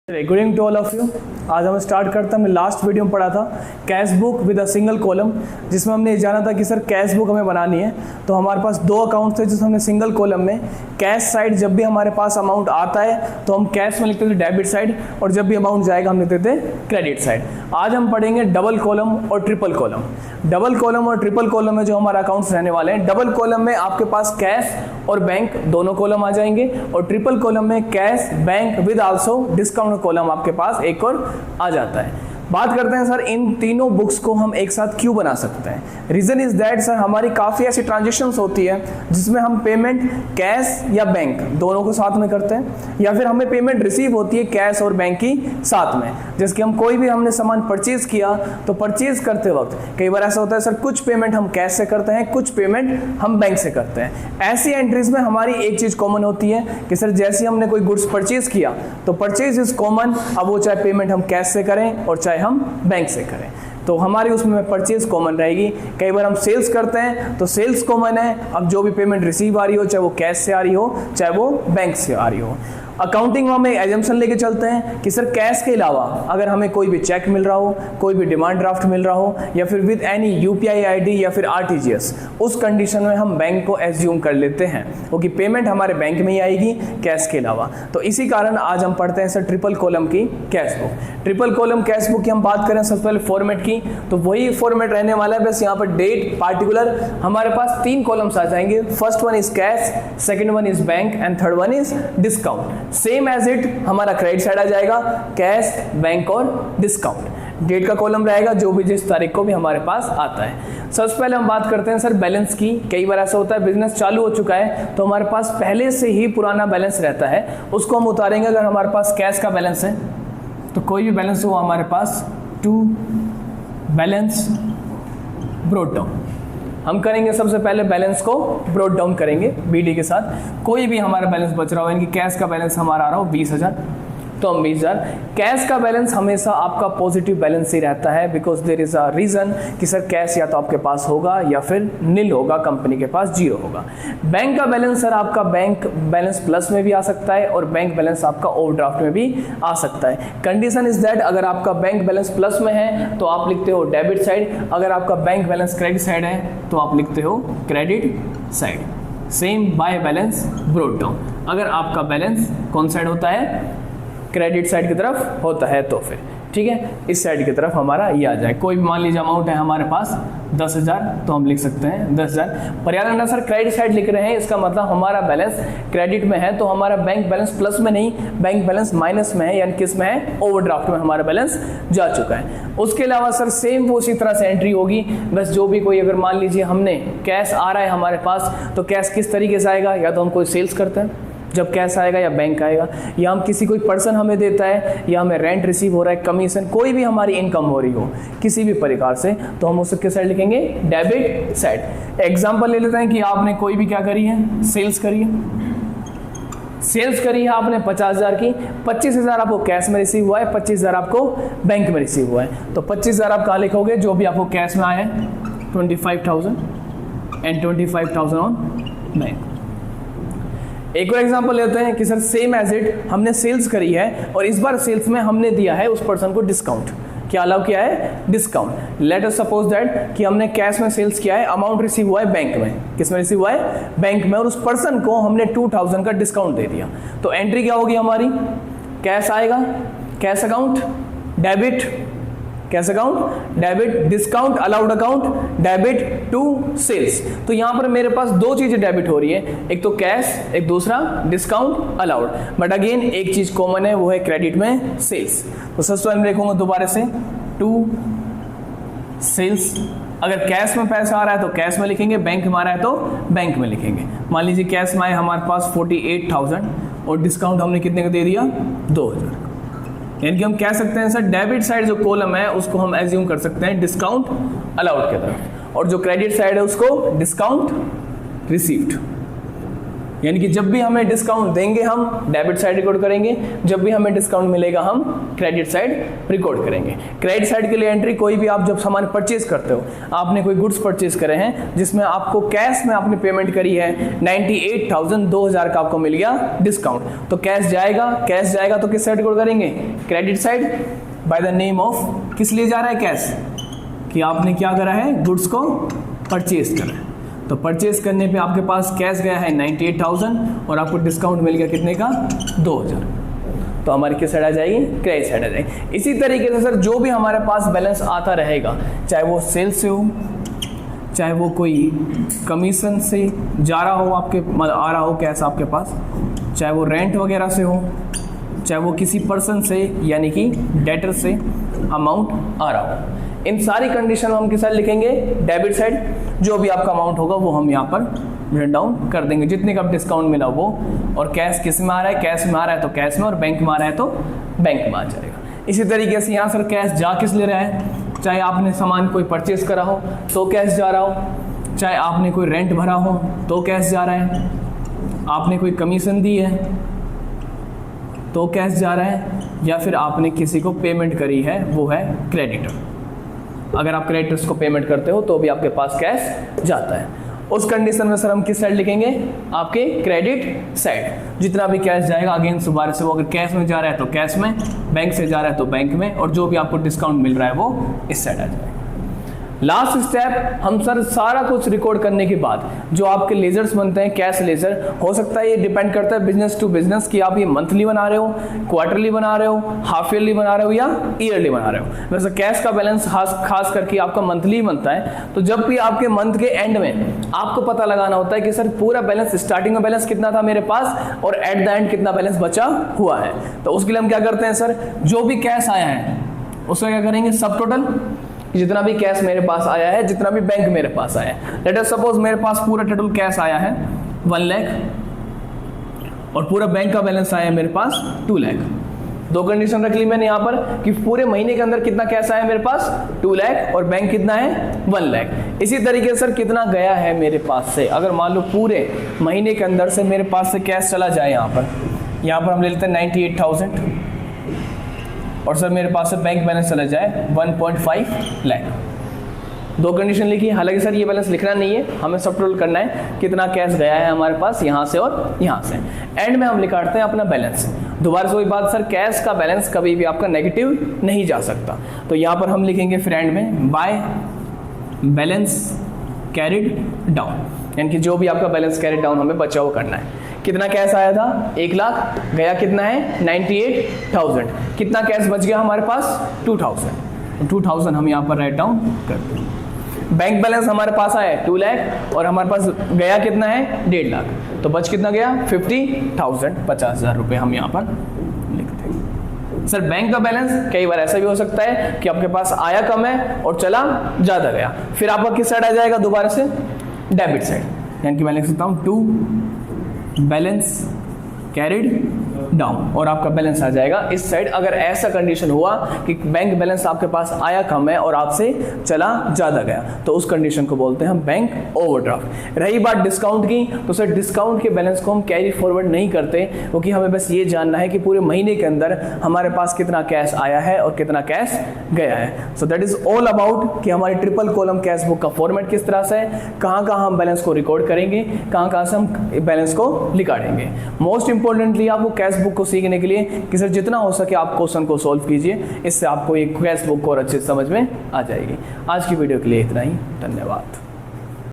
Good evening to all of you. आज हम start करते हैं। हमने लास्ट वीडियो में पढ़ा था cash book with a single column, जिसमें हमने ये जाना था कि सर कैश बुक हमें बनानी है तो हमारे पास दो अकाउंट थे जिसमें हमने सिंगल कॉलम में कैश साइड जब भी हमारे पास अमाउंट आता है तो हम कैश में लिखते थे डेबिट साइड, और जब भी अमाउंट जाएगा हम लिखते थे क्रेडिट साइड। आज हम पढ़ेंगे डबल कॉलम और ट्रिपल कॉलम। डबल कॉलम और ट्रिपल कॉलम में जो हमारा अकाउंट्स रहने वाले हैं, डबल कॉलम में आपके पास कैश और बैंक दोनों कॉलम आ जाएंगे, और ट्रिपल कॉलम में cash bank with also discount column आपके पास एक और आ जाता है। बात करते हैं सर इन तीनों बुक्स को हम एक साथ क्यों बना सकते हैं। रीजन इज दैट सर हमारी काफ़ी ऐसी ट्रांजेक्शन्स होती है जिसमें हम पेमेंट कैश या बैंक दोनों को साथ में करते हैं, या फिर हमें पेमेंट रिसीव होती है कैश और बैंक की साथ में। जैसे कि हम कोई भी हमने सामान परचेज किया तो परचेज करते वक्त कई बार ऐसा होता है सर कुछ पेमेंट हम कैश से करते हैं, कुछ पेमेंट हम बैंक से करते हैं। ऐसी एंट्रीज में हमारी एक चीज़ कॉमन होती है कि सर जैसे हमने कोई गुड्स परचेज किया तो परचेज इज कॉमन, अब वो चाहे पेमेंट हम कैश से करें और चाहे हम बैंक से करें, तो हमारी उसमें परचेज कॉमन रहेगी। कई बार हम सेल्स करते हैं तो सेल्स कॉमन है, अब जो भी पेमेंट रिसीव आ रही हो चाहे वो कैश से आ रही हो चाहे वो बैंक से आ रही हो। अकाउंटिंग में हम एक एजम्पशन लेके चलते हैं कि सर कैश के अलावा अगर हमें कोई भी चेक मिल रहा हो, कोई भी डिमांड ड्राफ्ट मिल रहा हो, या फिर विद एनी यूपीआई आईडी या फिर आरटीजीएस, उस कंडीशन में हम बैंक को एज्यूम कर लेते हैं क्योंकि पेमेंट हमारे बैंक में ही आएगी कैश के अलावा। तो इसी कारण आज हम पढ़ते हैं सर ट्रिपल कॉलम की cash book. Triple column cash book की हम बात करें सबसे पहले फॉर्मेट की, तो वही फॉर्मेट रहने वाला है, बस यहाँ पर डेट पार्टिकुलर हमारे पास तीन कॉलम्स आ जाएंगे। First one is cash, second one is bank and third one is discount. Same as it हमारा क्रेडिट साइड आ जाएगा कैश बैंक और डिस्काउंट। डेट का कॉलम रहेगा जो भी जिस तारीख को भी हमारे पास आता है। सबसे पहले हम बात करते हैं सर बैलेंस की। कई बार ऐसा होता है बिजनेस चालू हो चुका है तो हमारे पास पहले से ही पुराना बैलेंस रहता है, उसको हम उतारेंगे। अगर हमारे पास कैश का बैलेंस है तो कोई भी बैलेंस हो हमारे पास टू बैलेंस ब्रॉट डाउन, हम करेंगे सबसे पहले बैलेंस को ब्रॉट डाउन करेंगे बीडी के साथ। कोई भी हमारा बैलेंस बच रहा हो, यानी कि कैश का बैलेंस हमारा आ रहा हो 20,000 तो हम 20,000। कैश का बैलेंस हमेशा आपका पॉजिटिव बैलेंस ही रहता है, because there is a reason कि सर कैश या तो आपके पास होगा या फिर नील होगा, कंपनी के पास जीरो होगा। बैंक का बैलेंस सर आपका बैंक बैलेंस प्लस में भी आ सकता है और बैंक बैलेंस आपका ओवरड्राफ्ट में भी आ सकता है। कंडीशन इज दैट अगर आपका बैंक बैलेंस प्लस में है तो आप लिखते हो डेबिट साइड, अगर आपका बैंक बैलेंस क्रेडिट साइड है तो आप लिखते हो credit side. Same by balance brought down, अगर आपका बैलेंस कौन साइड होता है क्रेडिट साइड की तरफ होता है तो फिर ठीक है इस साइड की तरफ हमारा ये आ जाए। कोई भी मान लीजिए अमाउंट है हमारे पास 10,000 तो हम लिख सकते हैं 10,000। पर याद रखना सर क्रेडिट साइड लिख रहे हैं इसका मतलब हमारा बैलेंस क्रेडिट में है, तो हमारा बैंक बैलेंस प्लस में नहीं, बैंक बैलेंस माइनस में है, यानी किस में है ओवरड्राफ्ट में हमारा बैलेंस जा चुका है। उसके अलावा सर सेम वो उसी तरह से एंट्री होगी, बस जो भी कोई अगर मान लीजिए हमने कैश आ रहा है हमारे पास तो कैश किस तरीके से आएगा, या तो हम कोई सेल्स करते हैं जब कैश आएगा, या बैंक आएगा, या हम किसी कोई पर्सन हमें देता है, या हमें रेंट रिसीव हो रहा है, कमीशन, कोई भी हमारी इनकम हो रही हो किसी भी प्रकार से, तो हम उसके किस साइड लिखेंगे डेबिट साइड। एग्जांपल ले लेते हैं कि आपने कोई भी क्या करी है सेल्स करी है, सेल्स करी है आपने 50,000 की, 25,000 आपको कैश में रिसीव हुआ है, 25,000 आपको बैंक में रिसीव हुआ है। तो 25,000 आप कहाँ लिखोगे, जो भी आपको कैश में आया है 25,000 एंड 25,000 ऑन बैंक। एक और एग्जांपल लेते हैं कि सर सेम एज इट हमने सेल्स करी है और इस बार सेल्स में हमने दिया है उस पर्सन को डिस्काउंट। क्या अलाउ किया है discount. Let us suppose that कि हमने कैश में सेल्स किया है, अमाउंट रिसीव हुआ है बैंक में, किस में रिसीव हुआ है बैंक में, और उस पर्सन को हमने 2,000 का डिस्काउंट दे दिया। तो एंट्री क्या होगी हमारी, कैश आएगा cash account debit cash account debit, discount allowed account debit to sales. तो यहां पर मेरे पास दो चीजें डेबिट हो रही है, एक तो कैश, एक दूसरा डिस्काउंट अलाउड, बट अगेन एक चीज कॉमन है वो है क्रेडिट में सेल्स। तो सबसे पहले लिखूंगा दोबारा से टू सेल्स। अगर कैश में पैसा आ रहा है तो कैश में लिखेंगे, बैंक में आ रहा है तो बैंक में लिखेंगे। मान लीजिए कैश में आए हमारे पास 48,000 और डिस्काउंट हमने कितने का दे दिया 2,000, यानी कि हम कह सकते हैं सर डेबिट साइड जो कॉलम है उसको हम एज्यूम कर सकते हैं डिस्काउंट अलाउड की तरफ, और जो क्रेडिट साइड है उसको डिस्काउंट रिसीव्ड। यानी कि जब भी हमें डिस्काउंट देंगे हम डेबिट साइड रिकॉर्ड करेंगे, जब भी हमें डिस्काउंट मिलेगा हम क्रेडिट साइड रिकॉर्ड करेंगे। क्रेडिट साइड के लिए एंट्री कोई भी आप जब सामान परचेज करते हो, आपने कोई गुड्स परचेज करे हैं जिसमें आपको कैश में आपने पेमेंट करी है 98,000, 2,000 का आपको मिल गया डिस्काउंट, तो कैश जाएगा तो किस साइड रिकॉर्ड करेंगे? Credit side. By the name of किस लिए जा रहा है कैश? कि आपने क्या करा है? गुड्स को परचेज करा है। तो परचेज करने पे आपके पास कैश गया है 98,000 और आपको डिस्काउंट मिल गया कितने का? 2,000। तो हमारी किस साइड आ जाएगी? क्रेडिट साइड आ जाएगी। इसी तरीके से सर जो भी हमारे पास बैलेंस आता रहेगा, चाहे वो सेल्स से हो, चाहे वो कोई कमीशन से जा रहा हो, आपके आ रहा हो कैश आपके पास, चाहे वो रेंट वगैरह से हो, चाहे वो किसी पर्सन से यानी कि डेटर से अमाउंट आ रहा हो, इन सारी कंडीशन हम किस साइड लिखेंगे? Debit side. जो भी आपका अमाउंट होगा वो हम यहाँ पर रिटन डाउन कर देंगे, जितने का डिस्काउंट मिला वो। और कैश किस में आ रहा है? कैश में आ रहा है तो कैश में, और बैंक में आ रहा है तो बैंक में आ जाएगा। इसी तरीके से यहाँ सर कैश जा किस ले रहा है? चाहे आपने सामान कोई परचेज करा हो तो कैश जा रहा हो, चाहे आपने कोई रेंट भरा हो तो कैश जा रहा है, आपने कोई कमीशन दी है तो कैश जा रहा है, या फिर आपने किसी को पेमेंट करी है वो है क्रेडिटर। अगर आप क्रेडिटर्स को पेमेंट करते हो तो भी आपके पास कैश जाता है। उस कंडीशन में सर हम किस साइड लिखेंगे? आपके क्रेडिट साइड। जितना भी कैश जाएगा अगेन दोबारा से वो अगर कैश में जा रहा है तो कैश में, बैंक से जा रहा है तो बैंक में, और जो भी आपको डिस्काउंट मिल रहा है वो इस साइड आ जाएगा। लास्ट स्टेप हम सर सारा कुछ रिकॉर्ड करने के बाद जो आपके लेजर्स बनते हैं, कैश लेजर, हो सकता है ये डिपेंड करता है बिजनेस टू बिजनेस कि आप ये मंथली बना रहे हो, क्वार्टरली बना रहे हो, हाफ ईयरली बना रहे हो या ईयरली बना रहे हो। वैसे कैश का बैलेंस खास करके आपका मंथली बनता है। तो जब भी आपके मंथ के एंड में आपको पता लगाना होता है कि सर पूरा बैलेंस, स्टार्टिंग में बैलेंस कितना था मेरे पास और एट द एंड कितना बैलेंस बचा हुआ है, तो उसके लिए हम क्या करते हैं सर, जो भी कैश आया है उसका क्या करेंगे? सब टोटल, जितना भी कैश मेरे पास आया है, जितना भी बैंक मेरे पास आया है। लेट अस सपोज मेरे पास पूरा टोटल कैश आया है 1 लाख और पूरा बैंक का बैलेंस आया है मेरे पास 2 लाख। दो कंडीशन रख ली मैंने यहाँ पर कि पूरे महीने के अंदर कितना कैश आया मेरे पास 2 लाख और बैंक कितना है 1 लाख। इसी तरीके से सर कितना गया है मेरे पास से, अगर मान लो पूरे महीने के अंदर से मेरे पास से कैश चला जाए यहाँ पर हम ले लेते हैं 98,000 और सर मेरे पास से बैंक बैलेंस चला जाए 1.5 लाख। दो कंडीशन लिखी। हालांकि सर ये बैलेंस लिखना नहीं है, हमें सब टोटल करना है कितना कैश गया है हमारे पास यहाँ से और यहाँ से। एंड में हम लिखाते हैं अपना बैलेंस। दोबारा से वही बात सर, कैश का बैलेंस कभी भी आपका नेगेटिव नहीं जा सकता। तो यहाँ पर हम लिखेंगे फिर एंड में बाय बैलेंस कैरिड डाउन, यानी कि जो भी आपका बैलेंस कैरिड डाउन हमें बचा हुआ करना है। कितना कैश आया था 1 लाख, गया कितना है 98,000। कितना कैश बच गया हमारे पास 2,000 हम यहाँ पर राइट डाउन करते हैं। बैंक बैलेंस हमारे पास आया है 2 लाख और हमारे पास गया कितना है 1.5 लाख, तो बच कितना गया 50,000, 50,000 रुपये हम यहाँ पर लिखते हैं। सर बैंक का बैलेंस कई बार ऐसा भी हो सकता है कि आपके पास आया कम है और चला ज़्यादा गया, फिर आपका किस साइड आ जाएगा? दोबारा से डेबिट साइड, यानी कि मैं लिख सकता हूँ 2 बैलेंस कैरिड डाउन और आपका बैलेंस आ जाएगा इस साइड। अगर ऐसा कंडीशन हुआ कि बैंक बैलेंस आपके पास आया कम है और आपसे चला ज़्यादा गया, तो उस कंडीशन को बोलते हैं हम बैंक ओवरड्राफ्ट। रही बात डिस्काउंट की, तो सर डिस्काउंट के बैलेंस को हम कैरी फॉरवर्ड नहीं करते, क्योंकि हमें बस ये जानना है कि पूरे महीने के अंदर हमारे पास कितना कैश आया है और कितना कैश गया है। So that is all about कि हमारी ट्रिपल कॉलम कैश बुक का फॉर्मेट किस तरह से है, कहाँ हम बैलेंस को रिकॉर्ड करेंगे, कहाँ से हम बैलेंस को निकालेंगे। मोस्ट इंपॉर्टेंटली आपको कैश बुक को सीखने के लिए कि सर जितना हो सके आप क्वेश्चन को सॉल्व कीजिए, इससे आपको एक कैश बुक और अच्छे समझ में आ जाएगी। आज की वीडियो के लिए इतना ही, धन्यवाद।